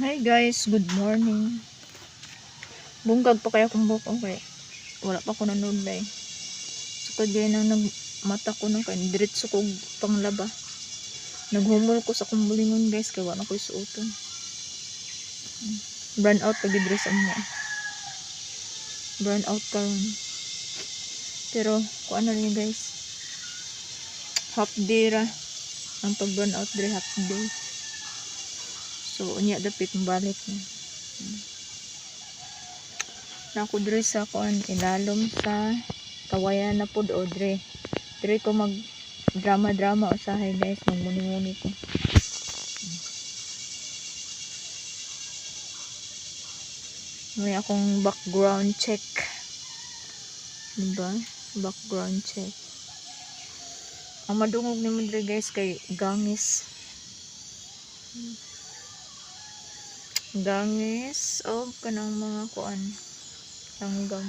Hi guys, good morning. Bunggag pa kaya kung bukong kaya wala pa ko nanood ba eh. So kaya nang nagmata ko ng kain diretso ko panglaba. Naghumol ko sa kumbulingon guys kaya wala ko isuoton. Burn out pag i-dress ang mga. Burn out karon. Pero kung ano rin guys. Half day ra ang pag burn out dre half day. So unya dapit balik na. Ako dre sa kuan ilalom sa kawayan na pud o dre ko mag drama usahay guys, magmuni-muni ko. May akong background check, diba? Background check. Ang madungog ni mo dre guys kay gangis o kanang mga kuan langgam.